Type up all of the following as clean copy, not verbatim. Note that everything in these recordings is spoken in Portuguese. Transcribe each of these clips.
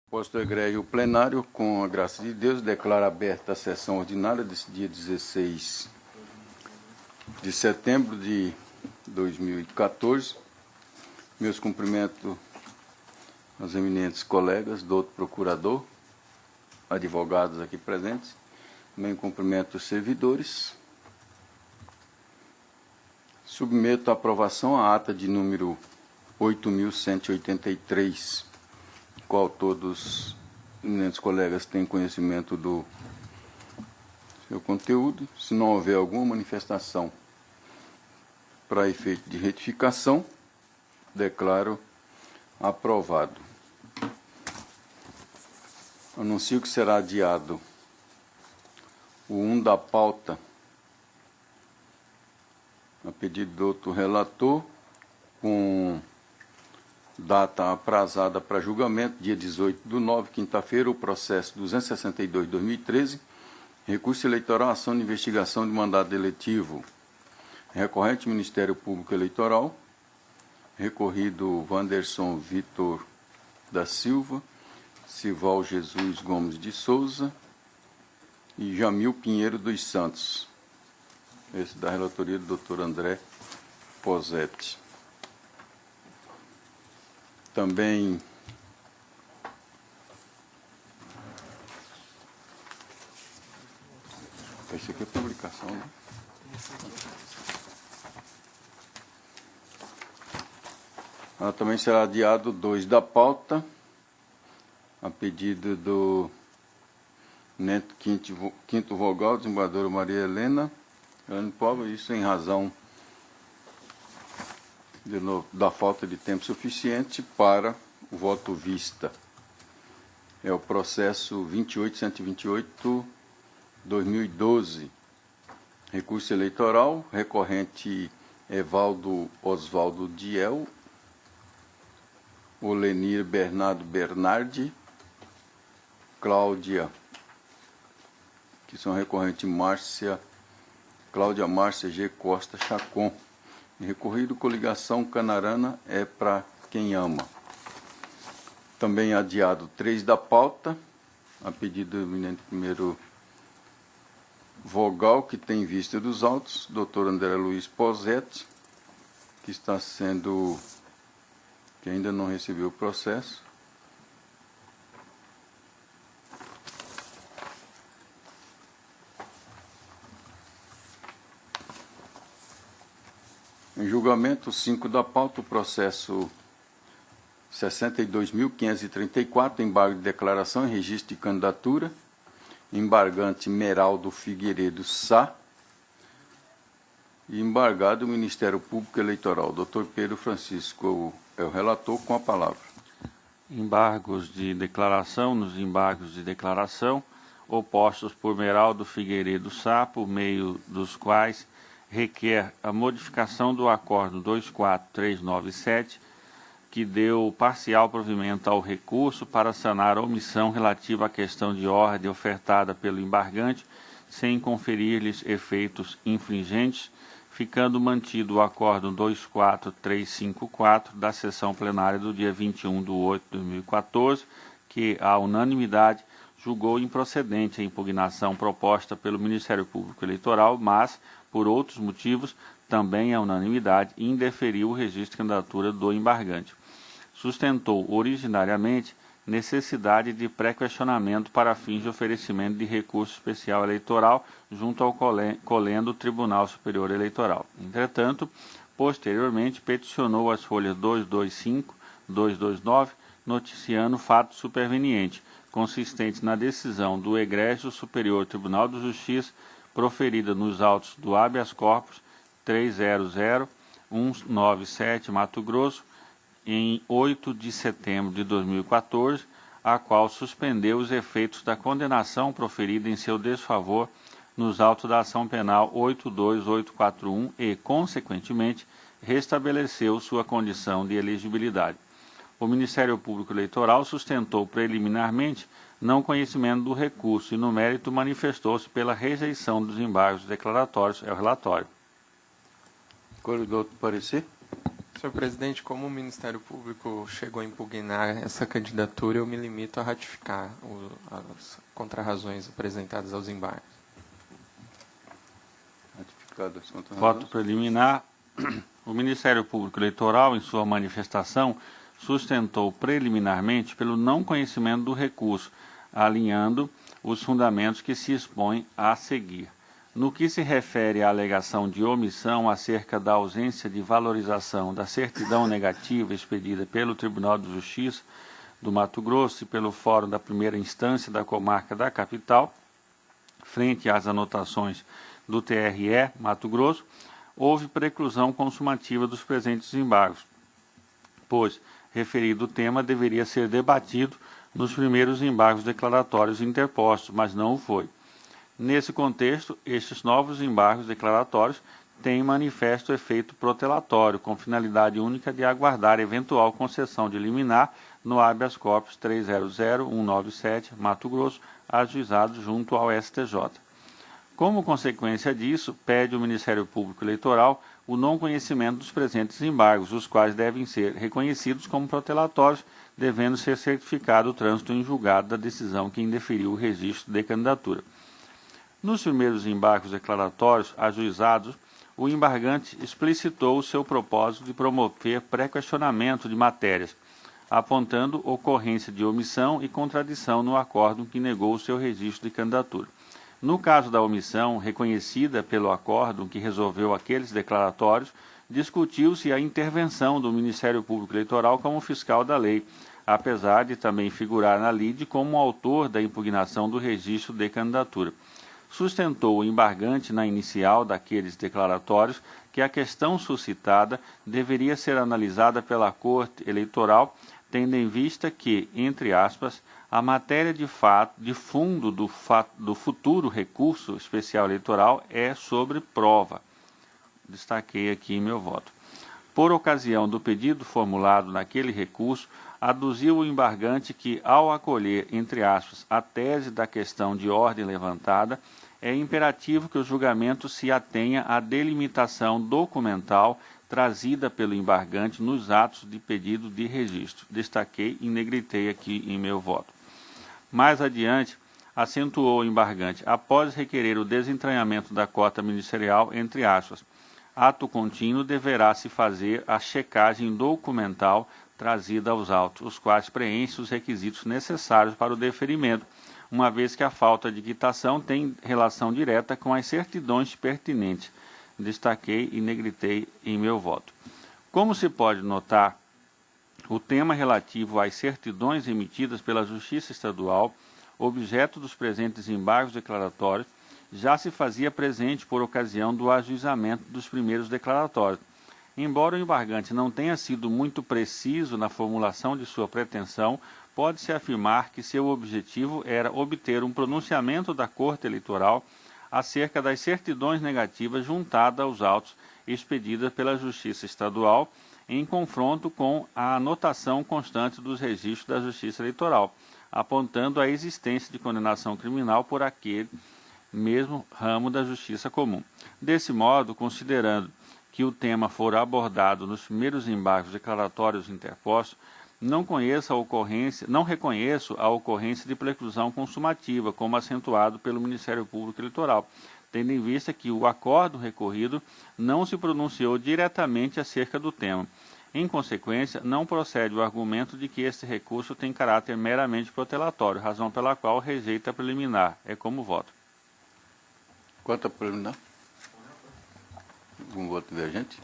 Posto egrégio plenário, com a graça de Deus, declaro aberta a sessão ordinária desse dia 16 de setembro de 2014. Meus cumprimentos aos eminentes colegas, doutor procurador, advogados aqui presentes. Também cumprimento os servidores. Submeto à aprovação a ata de número 8.183, qual todos os eminentes colegas têm conhecimento do seu conteúdo. Se não houver alguma manifestação para efeito de retificação, declaro aprovado. Anuncio que será adiado o 1 da pauta, a pedido do outro relator, com data aprazada para julgamento, dia 18/9, quinta-feira, o processo 262/2013, recurso eleitoral, ação de investigação de mandado eletivo, recorrente Ministério Público Eleitoral, recorrido Wanderson Vitor da Silva, Sival Jesus Gomes de Souza e Jamil Pinheiro dos Santos. Esse da relatoria do Dr. André Posetti. Também esse aqui é publicação, né? Também será adiado 2 da pauta, a pedido do Neto Quinto Vogal, desembargadora Maria Helena Paulo, isso em razão da falta de tempo suficiente para o voto vista. É o processo 28.128/2012, recurso eleitoral, recorrente Evaldo Osvaldo Diel, Olenir Bernardo Bernardi, Cláudia, que são recorrente Cláudia Márcia G. Costa Chacon. Recorrido coligação Canarana é para quem ama. Também adiado 3 da pauta, a pedido do eminente primeiro vogal, que tem vista dos autos, Dr. André Luiz Posetti, que ainda não recebeu o processo. Em julgamento, 5 da pauta, o processo 62.534, embargo de declaração e registro de candidatura, embargante Meraldo Figueiredo Sá, e embargado o Ministério Público Eleitoral. Dr. Pedro Francisco é o relator, com a palavra. Embargos de declaração. Nos embargos de declaração, opostos por Meraldo Figueiredo Sá, por meio dos quais requer a modificação do Acórdão 24397, que deu parcial provimento ao recurso para sanar a omissão relativa à questão de ordem ofertada pelo embargante, sem conferir-lhes efeitos infringentes, ficando mantido o Acórdão 24354 da sessão plenária do dia 21/8/2014, que, à unanimidade, julgou improcedente a impugnação proposta pelo Ministério Público Eleitoral, mas, por outros motivos, também à unanimidade, indeferiu o registro de candidatura do embargante. Sustentou originariamente necessidade de pré-questionamento para fins de oferecimento de recurso especial eleitoral junto ao colendo Tribunal Superior Eleitoral. Entretanto, posteriormente, peticionou as folhas 225, 229, noticiando fato superveniente, consistente na decisão do Egrégio Superior Tribunal de Justiça, proferida nos autos do habeas corpus 300.197, Mato Grosso, em 8 de setembro de 2014, a qual suspendeu os efeitos da condenação proferida em seu desfavor nos autos da ação penal 82841 e, consequentemente, restabeleceu sua condição de elegibilidade. O Ministério Público Eleitoral sustentou preliminarmente não conhecimento do recurso e, no mérito, manifestou-se pela rejeição dos embargos declaratórios. É o relatório. Corredor do parecer. Senhor presidente, como o Ministério Público chegou a impugnar essa candidatura, eu me limito a ratificar as contrarrazões apresentadas aos embargos. Ratificado as contrarrazões. Voto preliminar. O Ministério Público Eleitoral, em sua manifestação, sustentou preliminarmente pelo não conhecimento do recurso, alinhando os fundamentos que se expõem a seguir. No que se refere à alegação de omissão acerca da ausência de valorização da certidão negativa expedida pelo Tribunal de Justiça do Mato Grosso e pelo Fórum da Primeira Instância da Comarca da Capital, frente às anotações do TRE Mato Grosso, houve preclusão consumativa dos presentes embargos, pois referido tema deveria ser debatido nos primeiros embargos declaratórios interpostos, mas não o foi. Nesse contexto, estes novos embargos declaratórios têm manifesto efeito protelatório, com finalidade única de aguardar eventual concessão de liminar no habeas corpus 300.197, Mato Grosso, ajuizado junto ao STJ. Como consequência disso, pede o Ministério Público Eleitoral o não conhecimento dos presentes embargos, os quais devem ser reconhecidos como protelatórios, devendo ser certificado o trânsito em julgado da decisão que indeferiu o registro de candidatura. Nos primeiros embargos declaratórios ajuizados, o embargante explicitou o seu propósito de promover pré-questionamento de matérias, apontando ocorrência de omissão e contradição no acórdão que negou o seu registro de candidatura. No caso da omissão, reconhecida pelo acórdão que resolveu aqueles declaratórios, discutiu-se a intervenção do Ministério Público Eleitoral como fiscal da lei, apesar de também figurar na lide como autor da impugnação do registro de candidatura. Sustentou o embargante na inicial daqueles declaratórios que a questão suscitada deveria ser analisada pela Corte Eleitoral, tendo em vista que, entre aspas, a matéria de fundo do futuro recurso especial eleitoral é sobre prova. Destaquei aqui meu voto. Por ocasião do pedido formulado naquele recurso, aduziu o embargante que, ao acolher, entre aspas, a tese da questão de ordem levantada, é imperativo que o julgamento se atenha à delimitação documental trazida pelo embargante nos atos de pedido de registro. Destaquei e negritei aqui em meu voto. Mais adiante, acentuou o embargante, após requerer o desentranhamento da cota ministerial, entre aspas, ato contínuo deverá se fazer a checagem documental trazida aos autos, os quais preenchem os requisitos necessários para o deferimento, uma vez que a falta de quitação tem relação direta com as certidões pertinentes. Destaquei e negritei em meu voto. Como se pode notar, o tema relativo às certidões emitidas pela Justiça Estadual, objeto dos presentes embargos declaratórios, já se fazia presente por ocasião do ajuizamento dos primeiros declaratórios. Embora o embargante não tenha sido muito preciso na formulação de sua pretensão, pode-se afirmar que seu objetivo era obter um pronunciamento da Corte Eleitoral acerca das certidões negativas juntadas aos autos expedidas pela Justiça Estadual, em confronto com a anotação constante dos registros da Justiça Eleitoral, apontando a existência de condenação criminal por aquele mesmo ramo da Justiça Comum. Desse modo, considerando que o tema fora abordado nos primeiros embargos declaratórios interpostos, não reconheço a ocorrência de preclusão consumativa, como acentuado pelo Ministério Público Eleitoral, tendo em vista que o acórdão recorrido não se pronunciou diretamente acerca do tema. Em consequência, não procede o argumento de que este recurso tem caráter meramente protelatório, razão pela qual rejeita a preliminar. É como voto. Quanto a preliminar? Um voto divergente?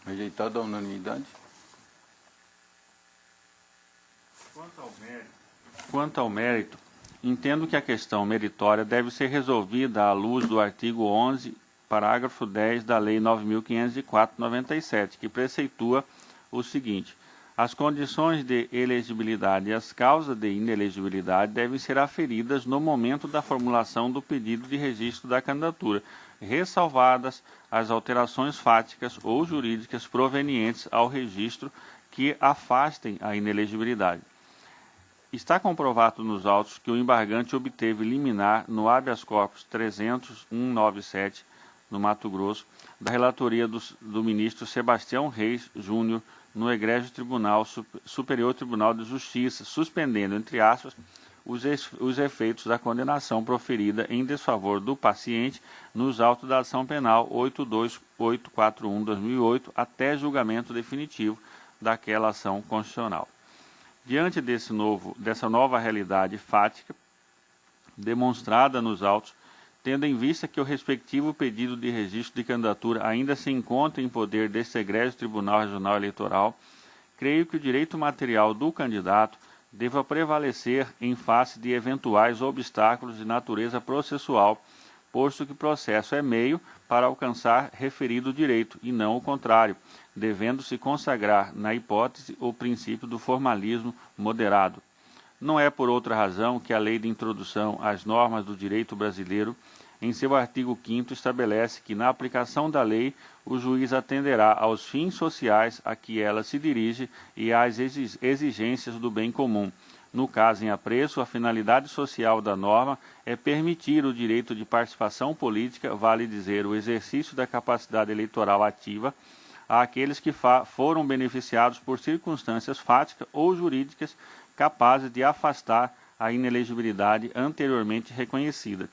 Rejeitado a unanimidade? Quanto ao mérito, entendo que a questão meritória deve ser resolvida à luz do artigo 11, parágrafo 10 da Lei 9.504/97, que preceitua o seguinte: as condições de elegibilidade e as causas de inelegibilidade devem ser aferidas no momento da formulação do pedido de registro da candidatura, ressalvadas as alterações fáticas ou jurídicas provenientes ao registro que afastem a inelegibilidade. Está comprovado nos autos que o embargante obteve liminar no habeas corpus 300.197 no Mato Grosso, da relatoria do ministro Sebastião Reis Júnior, no Egrégio Superior Tribunal de Justiça, suspendendo, entre aspas, os efeitos da condenação proferida em desfavor do paciente nos autos da ação penal 82841-2008 até julgamento definitivo daquela ação constitucional. Diante dessa nova realidade fática, demonstrada nos autos, tendo em vista que o respectivo pedido de registro de candidatura ainda se encontra em poder deste egrégio Tribunal Regional Eleitoral, creio que o direito material do candidato deva prevalecer em face de eventuais obstáculos de natureza processual, posto que o processo é meio para alcançar referido direito, e não o contrário, devendo-se consagrar, na hipótese, o princípio do formalismo moderado. Não é por outra razão que a Lei de Introdução às Normas do Direito Brasileiro, em seu artigo 5º, estabelece que, na aplicação da lei, o juiz atenderá aos fins sociais a que ela se dirige e às exigências do bem comum. No caso em apreço, a finalidade social da norma é permitir o direito de participação política, vale dizer, o exercício da capacidade eleitoral ativa, àqueles que foram beneficiados por circunstâncias fáticas ou jurídicas capazes de afastar a inelegibilidade anteriormente reconhecida.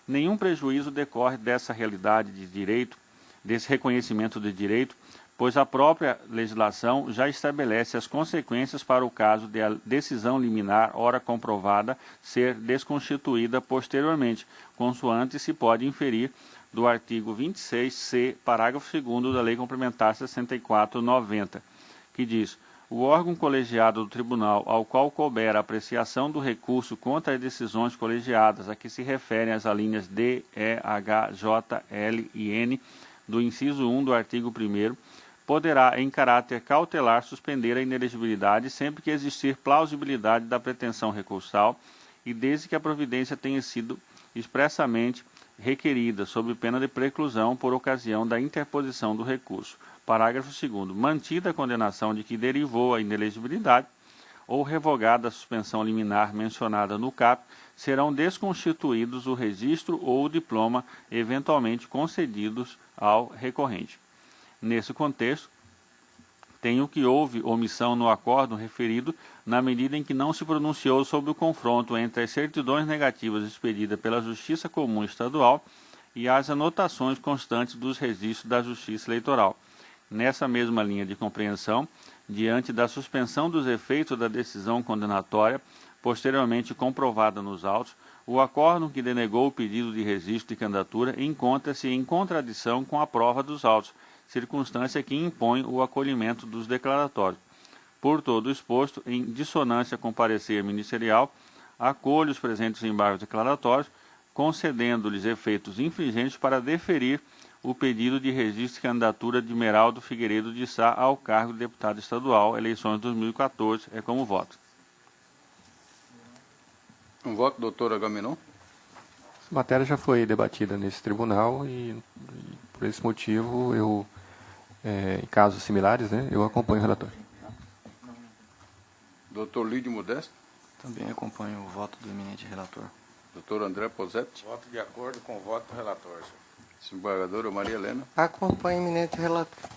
Nenhum prejuízo decorre dessa realidade de direito, desse reconhecimento de direito, pois a própria legislação já estabelece as consequências para o caso de a decisão liminar, ora comprovada, ser desconstituída posteriormente, consoante se pode inferir do artigo 26c, parágrafo 2º da Lei Complementar 64/90, que diz: o órgão colegiado do tribunal ao qual couber a apreciação do recurso contra as decisões colegiadas a que se referem as alíneas D, E, H, J, L e N do inciso 1 do artigo 1º, poderá, em caráter cautelar, suspender a inelegibilidade sempre que existir plausibilidade da pretensão recursal e desde que a providência tenha sido expressamente requerida, sob pena de preclusão por ocasião da interposição do recurso. Parágrafo 2º. Mantida a condenação de que derivou a inelegibilidade ou revogada a suspensão liminar mencionada no CAP, serão desconstituídos o registro ou o diploma eventualmente concedidos ao recorrente. Nesse contexto, tenho que houve omissão no acórdão referido na medida em que não se pronunciou sobre o confronto entre as certidões negativas expedidas pela Justiça Comum Estadual e as anotações constantes dos registros da Justiça Eleitoral. Nessa mesma linha de compreensão, diante da suspensão dos efeitos da decisão condenatória, posteriormente comprovada nos autos, o acórdão que denegou o pedido de registro de candidatura encontra-se em contradição com a prova dos autos, circunstância que impõe o acolhimento dos declaratórios. Por todo o exposto, em dissonância com o parecer ministerial, acolho os presentes embargos declaratórios, concedendo-lhes efeitos infringentes para deferir o pedido de registro de candidatura de Meraldo Figueiredo de Sá ao cargo de deputado estadual, eleições 2014, é como voto. Um voto, doutor Agamenon. Essa matéria já foi debatida nesse tribunal e por esse motivo, em casos similares, eu acompanho o relator. Doutor Lídio Modesto. Também acompanho o voto do eminente relator. Doutor André Posetti. Voto de acordo com o voto do relator, senhor. Desembargadora Maria Helena. Acompanho o eminente relator.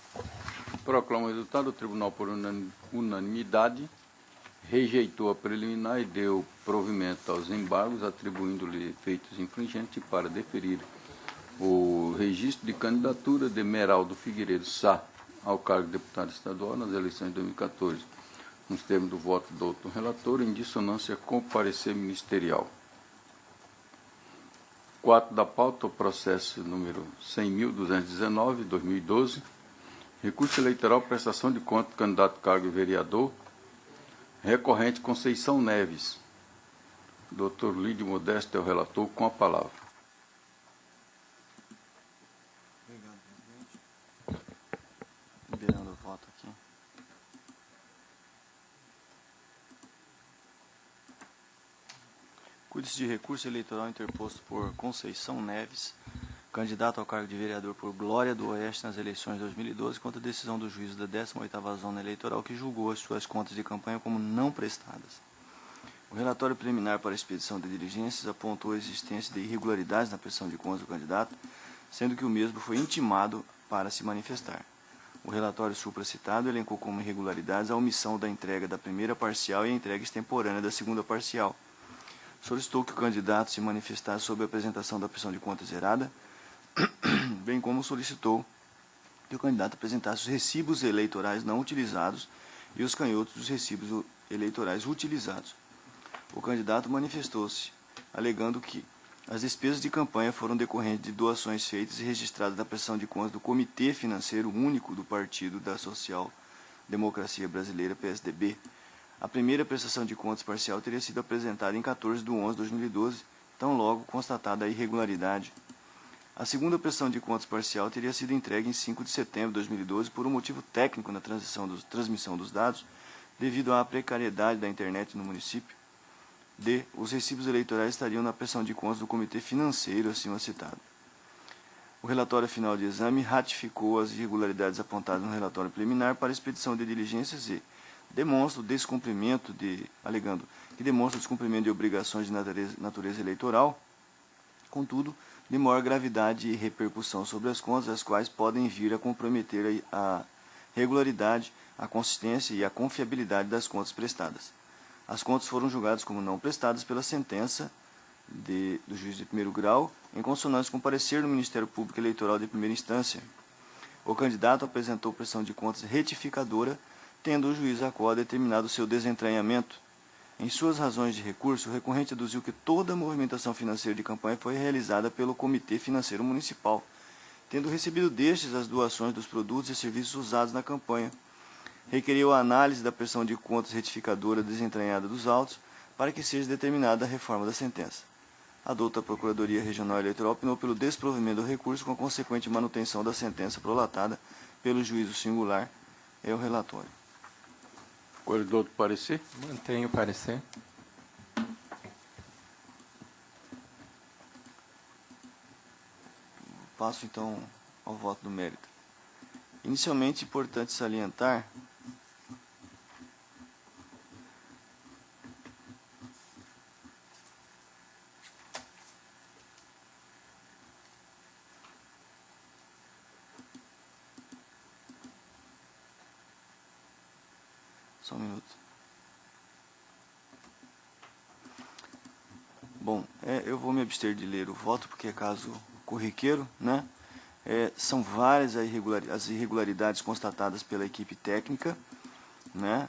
Proclama o resultado do tribunal por unanimidade. Rejeitou a preliminar e deu provimento aos embargos, atribuindo-lhe efeitos infringentes para deferir o registro de candidatura de Meraldo Figueiredo Sá ao cargo de deputado estadual nas eleições de 2014, nos termos do voto do doutor relator, em dissonância com o parecer ministerial. 4 da pauta, o processo número 100.219, 2012, recurso eleitoral, prestação de conta do candidato cargo vereador, recorrente Conceição Neves. Doutor Lídio Modesto é o relator, com a palavra. Obrigado, presidente. Liberando o voto aqui. Cuide-se de recurso eleitoral interposto por Conceição Neves, candidato ao cargo de vereador por Glória do Oeste nas eleições de 2012, contra a decisão do juízo da 18ª Zona Eleitoral, que julgou as suas contas de campanha como não prestadas. O relatório preliminar para a expedição de diligências apontou a existência de irregularidades na prestação de contas do candidato, sendo que o mesmo foi intimado para se manifestar. O relatório supracitado elencou como irregularidades a omissão da entrega da primeira parcial e a entrega extemporânea da segunda parcial. Solicitou que o candidato se manifestasse sobre a apresentação da prestação de contas zerada, bem como solicitou que o candidato apresentasse os recibos eleitorais não utilizados e os canhotos dos recibos eleitorais utilizados. O candidato manifestou-se, alegando que as despesas de campanha foram decorrentes de doações feitas e registradas na prestação de contas do Comitê Financeiro Único do Partido da Social Democracia Brasileira, PSDB. A primeira prestação de contas parcial teria sido apresentada em 14/11/2012, tão logo constatada a irregularidade. A segunda prestação de contas parcial teria sido entregue em 5 de setembro de 2012 por um motivo técnico na transmissão dos dados, devido à precariedade da internet no município. D. Os recibos eleitorais estariam na prestação de contas do Comitê Financeiro acima citado. O relatório final de exame ratificou as irregularidades apontadas no relatório preliminar para expedição de diligências e demonstra o descumprimento alegando que demonstra o descumprimento de obrigações de natureza eleitoral, contudo, de maior gravidade e repercussão sobre as contas, as quais podem vir a comprometer a regularidade, a consistência e a confiabilidade das contas prestadas. As contas foram julgadas como não prestadas pela sentença do juiz de primeiro grau, em consonância com o parecer do Ministério Público Eleitoral de primeira instância. O candidato apresentou prestação de contas retificadora, tendo o juiz ACO determinado seu desentranhamento. Em suas razões de recurso, o recorrente aduziu que toda a movimentação financeira de campanha foi realizada pelo Comitê Financeiro Municipal, tendo recebido destes as doações dos produtos e serviços usados na campanha. Requeriu a análise da prestação de contas retificadora desentranhada dos autos para que seja determinada a reforma da sentença. A douta Procuradoria Regional Eleitoral optou pelo desprovimento do recurso com a consequente manutenção da sentença prolatada pelo juízo singular. É o relatório. Corredor do parecer? Mantenho o parecer. Passo então ao voto do mérito. Inicialmente, é importante salientar só um minuto. Bom, eu vou me abster de ler o voto, porque é caso corriqueiro, né? São várias as irregularidades constatadas pela equipe técnica, né?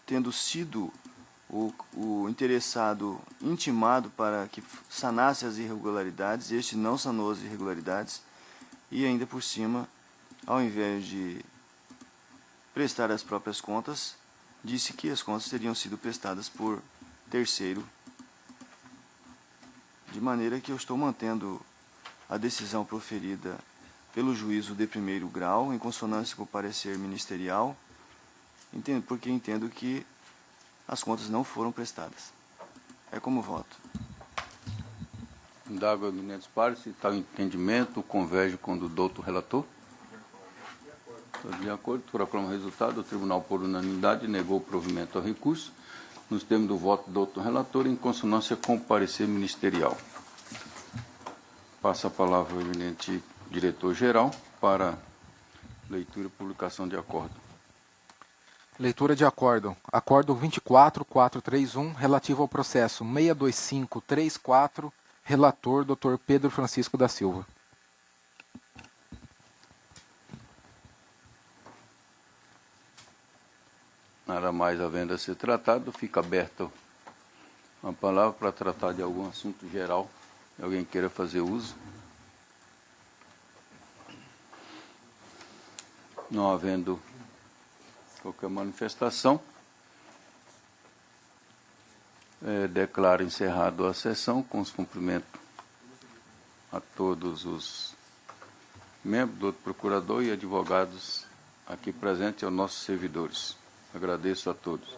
Tendo sido o interessado intimado para que sanasse as irregularidades, este não sanou as irregularidades e ainda por cima, ao invés de prestar as próprias contas, disse que as contas teriam sido prestadas por terceiro, de maneira que eu estou mantendo a decisão proferida pelo juízo de primeiro grau, em consonância com o parecer ministerial, porque entendo que as contas não foram prestadas. É como voto. Indago ao gabinete pares se está o entendimento, converge com o do douto relator. Todos de acordo, proclama o resultado. O tribunal, por unanimidade, negou o provimento ao recurso, nos termos do voto do doutor relator, em consonância com o parecer ministerial. Passa a palavra ao eminente diretor-geral para leitura e publicação de acordo. Leitura de acordo. Acordo 24431, relativo ao processo 62534, relator Dr. Pedro Francisco da Silva. Nada mais havendo a ser tratado, fica aberta a palavra para tratar de algum assunto geral, que alguém queira fazer uso. Não havendo qualquer manifestação, declaro encerrado a sessão, com os cumprimentos a todos os membros do procurador e advogados aqui presentes e aos nossos servidores. Agradeço a todos.